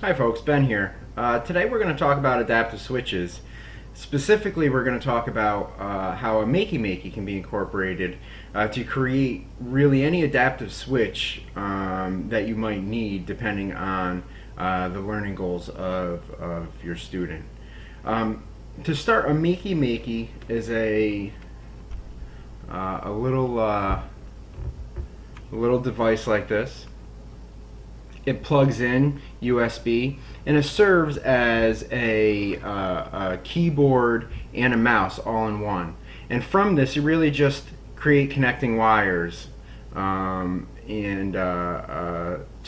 Hi folks, Ben here. Today we're going to talk about adaptive switches. Specifically, we're going to talk about how a MakeyMakey can be incorporated to create really any adaptive switch that you might need depending on the learning goals of your student. To start, a MakeyMakey is a little device like this. It plugs in USB and it serves as a keyboard and a mouse all in one. And from this, you really just create connecting wires to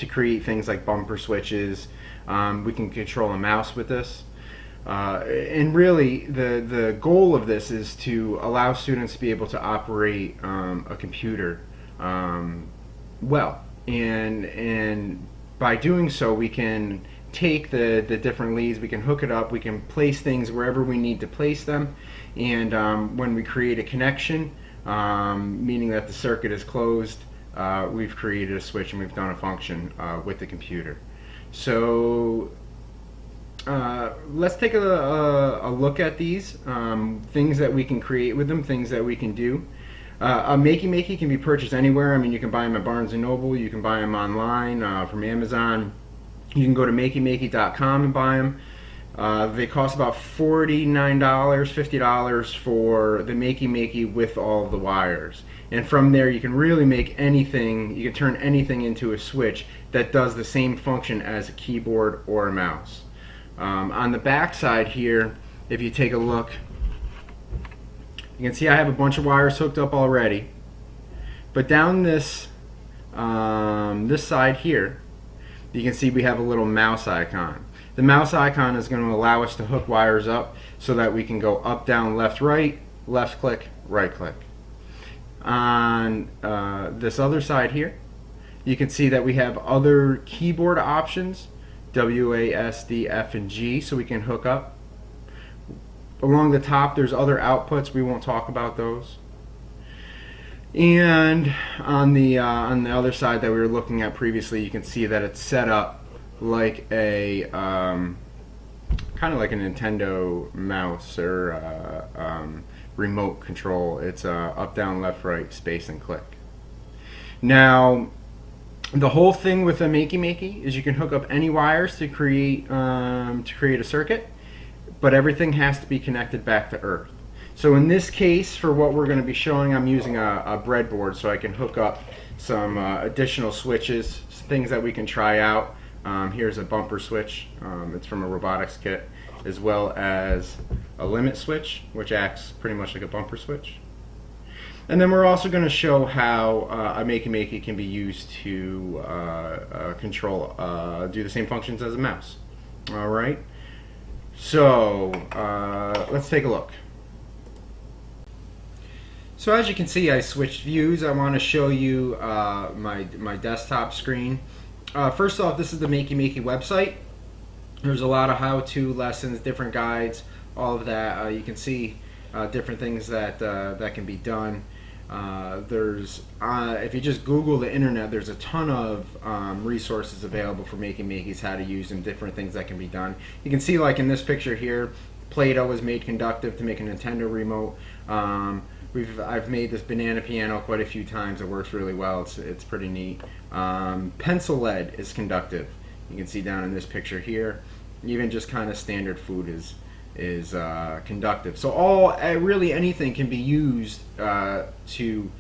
create things like bumper switches. We can control a mouse with this. And really, the goal of this is to allow students to be able to operate a computer well. And by doing so, we can take the different leads, we can hook it up, we can place things wherever we need to place them, and when we create a connection, meaning that the circuit is closed, we've created a switch and we've done a function with the computer. So let's take a look at these things that we can create with them, things that we can do. A MakeyMakey can be purchased anywhere. I mean, you can buy them at Barnes & Noble, you can buy them online from Amazon. You can go to MakeyMakey.com and buy them. They cost about $49, $50 for the MakeyMakey with all of the wires. And from there, you can really make anything, you can turn anything into a switch that does the same function as a keyboard or a mouse. On the back side here, if you take a look, you can see I have a bunch of wires hooked up already, but down this this side here, you can see we have a little mouse icon. The mouse icon is going to allow us to hook wires up so that we can go up, down, left, right click, right click. On this other side here, you can see that we have other keyboard options, W, A, S, D, F, and G, so we can hook up. Along the top, there's other outputs. We won't talk about those. And on the other side that we were looking at previously, you can see that it's set up like a kind of like a Nintendo mouse or remote control. It's up, down, left, right, space, and click. Now, the whole thing with a MakeyMakey is you can hook up any wires to create a circuit, but everything has to be connected back to earth. So in this case, for what we're going to be showing, I'm using a breadboard so I can hook up some additional switches, things that we can try out. Here's a bumper switch, it's from a robotics kit, as well as a limit switch, which acts pretty much like a bumper switch. And then we're also going to show how a MakeyMakey can be used to do the same functions as a mouse. All right. So let's take a look. So as you can see, I switched views. I want to show you my desktop screen. First off, this is the MakeyMakey website. There's a lot of how-to lessons, different guides, all of that. You can see different things that can be done. If you just Google the internet, there's a ton of resources available for MakeyMakeys, how to use them, different things that can be done. You can see, like in this picture here, Play-Doh was made conductive to make a Nintendo remote. I've made this banana piano quite a few times. It works really well. It's pretty neat. Pencil lead is conductive. You can see down in this picture here. Even just kind of standard food is conductive. So really anything can be used to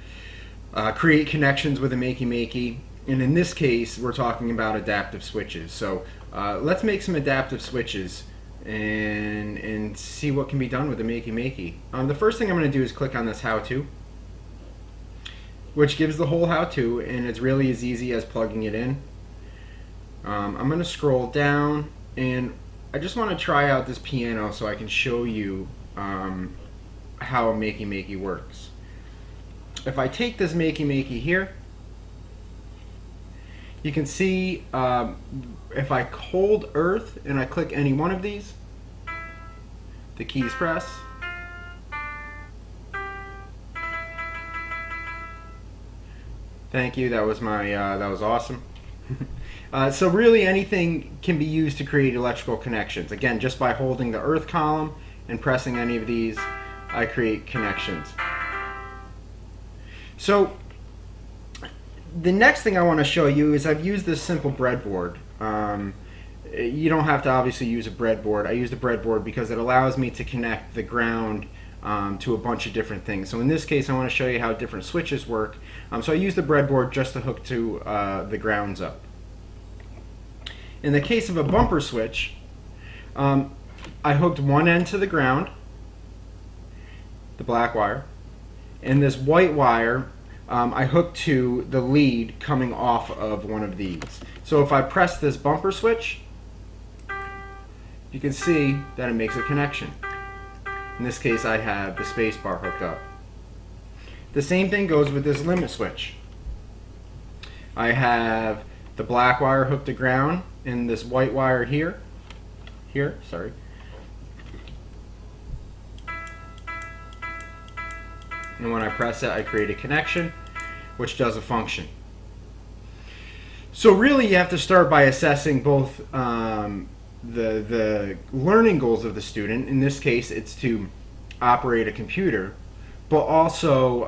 create connections with a MakeyMakey, and in this case we're talking about adaptive switches. So let's make some adaptive switches and see what can be done with a MakeyMakey. The first thing I'm going to do is click on this how-to, which gives the whole how-to, and it's really as easy as plugging it in. I'm going to scroll down, and I just want to try out this piano so I can show you how a MakeyMakey works. If I take this MakeyMakey here, you can see if I hold earth and I click any one of these, the keys press. Thank you, that was awesome. So really anything can be used to create electrical connections. Again, just by holding the earth column and pressing any of these, I create connections. So the next thing I want to show you is I've used this simple breadboard. You don't have to obviously use a breadboard. I use the breadboard because it allows me to connect the ground to a bunch of different things. So in this case, I want to show you how different switches work. So I use the breadboard just to hook to the grounds up. In the case of a bumper switch, I hooked one end to the ground, the black wire, and this white wire I hooked to the lead coming off of one of these. So if I press this bumper switch, you can see that it makes a connection. In this case, I have the space bar hooked up. The same thing goes with this limit switch. I have the black wire hooked to ground and this white wire here. Sorry. And when I press it, I create a connection, which does a function. So really, you have to start by assessing both the learning goals of the student. In this case, it's to operate a computer, but also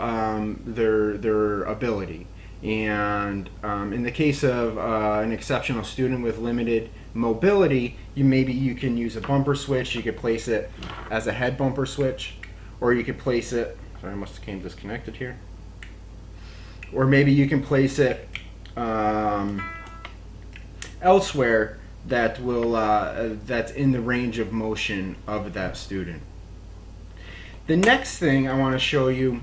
their ability. And in the case of an exceptional student with limited mobility, you can use a bumper switch. You could place it as a head bumper switch, or you could place it. Sorry, I must have came disconnected here. Or maybe you can place it elsewhere that will that's in the range of motion of that student. The next thing I want to show you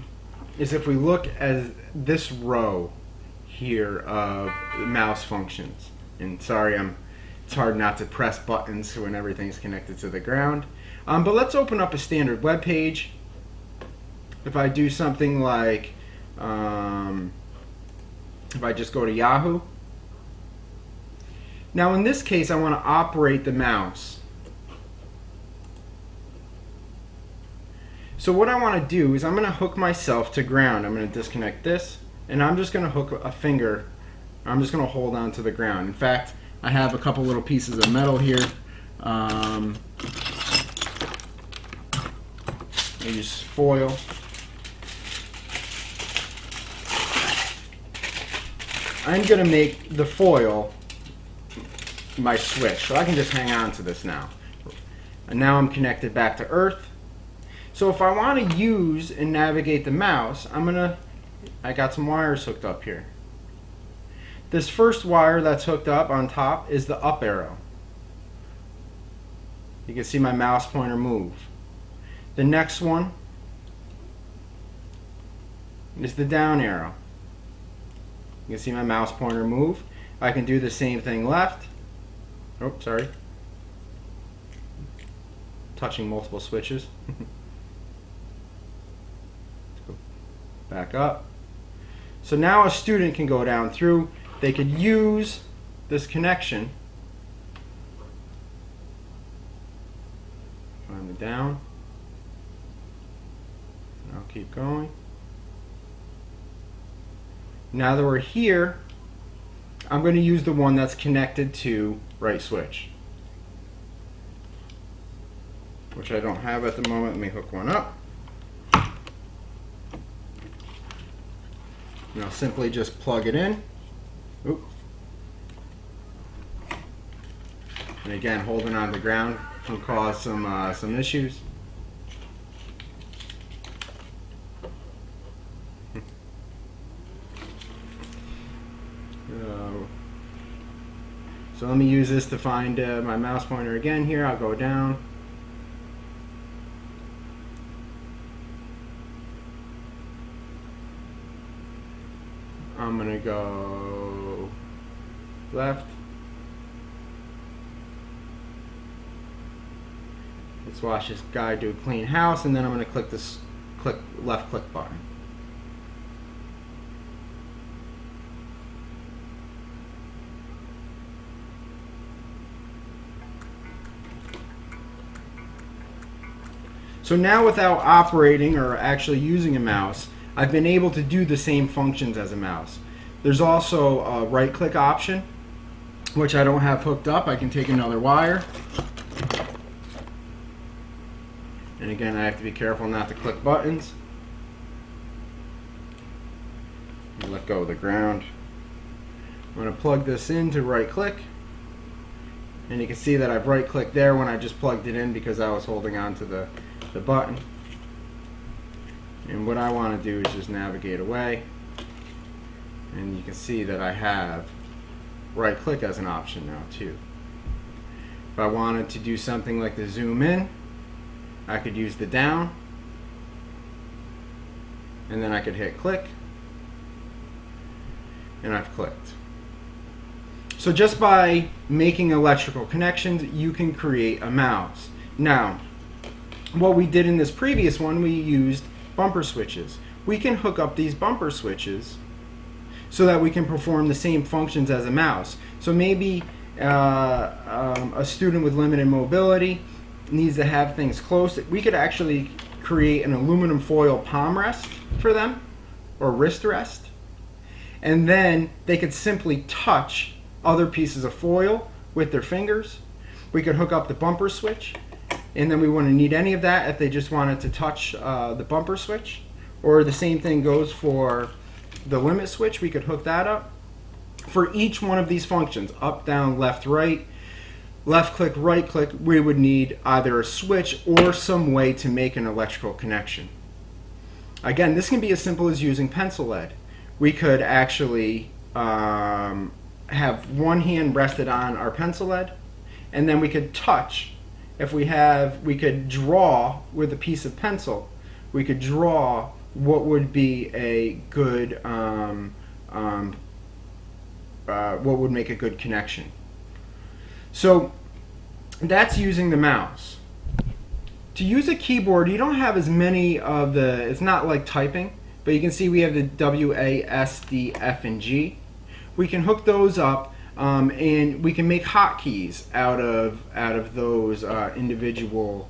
is if we look at this row here of mouse functions. And sorry, it's hard not to press buttons when everything's connected to the ground. But let's open up a standard web page. If I do something like, if I just go to Yahoo. Now in this case, I want to operate the mouse. So what I want to do is I'm going to hook myself to ground. I'm going to disconnect this, and I'm just going to hook a finger. I'm just going to hold on to the ground. In fact, I have a couple little pieces of metal here. I use foil. I'm going to make the foil my switch, so I can just hang on to this now. And now I'm connected back to earth. So if I want to use and navigate the mouse, I got some wires hooked up here. This first wire that's hooked up on top is the up arrow. You can see my mouse pointer move. The next one is the down arrow. You can see my mouse pointer move. I can do the same thing left. Oh, sorry. Touching multiple switches. Back up. So now a student can go down through. They could use this connection. Find the down. I'll keep going. Now that we're here, I'm going to use the one that's connected to right switch, which I don't have at the moment. Let me hook one up. And I'll simply just plug it in. Oop. And again, holding on the ground can cause some issues. So let me use this to find my mouse pointer again here. I'll go down. I'm going to go left. Let's watch this guy do a clean house, and then I'm going to click this left click button. So now, without operating or actually using a mouse, I've been able to do the same functions as a mouse. There's also a right click option. which I don't have hooked up, I can take another wire. And again, I have to be careful not to click buttons. And let go of the ground. I'm going to plug this in to right click. And you can see that I've right clicked there when I just plugged it in because I was holding on to the button. And what I want to do is just navigate away. And you can see that I have right click as an option now too. If I wanted to do something like the zoom in, I could use the down, and then I could hit click, and I've clicked. So just by making electrical connections, you can create a mouse. Now, what we did in this previous one, we used bumper switches. We can hook up these bumper switches so that we can perform the same functions as a mouse. So maybe a student with limited mobility needs to have things close. We could actually create an aluminum foil palm rest for them, or wrist rest, and then they could simply touch other pieces of foil with their fingers. We could hook up the bumper switch, and then we wouldn't need any of that if they just wanted to touch the bumper switch. Or the same thing goes for the limit switch. We could hook that up. For each one of these functions, up, down, left, right, left click, right click, we would need either a switch or some way to make an electrical connection. Again, this can be as simple as using pencil lead. We could actually have one hand rested on our pencil lead, and then we could touch. If we could draw with a piece of pencil. We could draw what would be a good, what would make a good connection. So that's using the mouse. To use a keyboard, you don't have as many of it's not like typing, but you can see we have the W, A, S, D, F, and G. We can hook those up, and we can make hotkeys out of those individual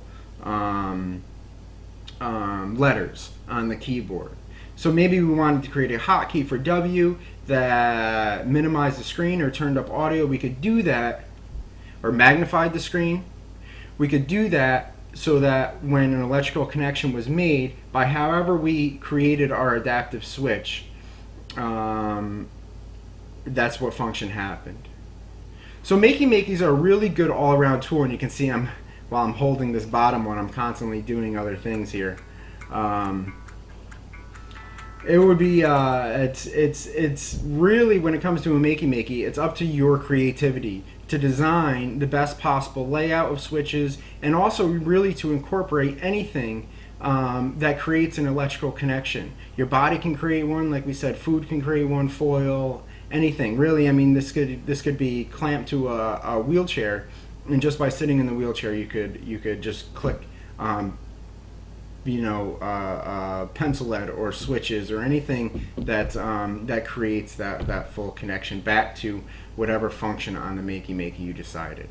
letters on the keyboard. So maybe we wanted to create a hotkey for W that minimized the screen or turned up audio. We could do that, or magnified the screen. We could do that so that when an electrical connection was made, by however we created our adaptive switch, that's what function happened. So MakeyMakeys are a really good all-around tool, and you can see while I'm holding this bottom one, I'm constantly doing other things here. It would be it's really, when it comes to a MakeyMakey, it's up to your creativity to design the best possible layout of switches, and also really to incorporate anything that creates an electrical connection. Your body can create one, like we said, food can create one, foil, anything really. I mean, this could be clamped to a wheelchair, and just by sitting in the wheelchair, you could just click pencil lead or switches or anything that creates that full connection back to whatever function on the MakeyMakey you decided.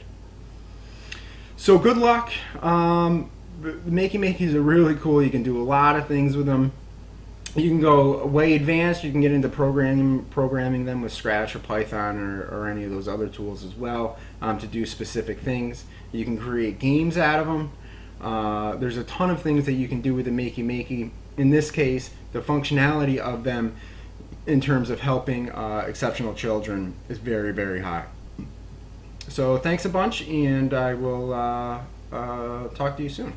So good luck. MakeyMakeys are really cool. You can do a lot of things with them. You can go way advanced. You can get into programming them with Scratch or Python or any of those other tools as well, to do specific things. You can create games out of them. There's a ton of things that you can do with the MakeyMakey. In this case, the functionality of them in terms of helping exceptional children is very, very high. So thanks a bunch, and I will talk to you soon.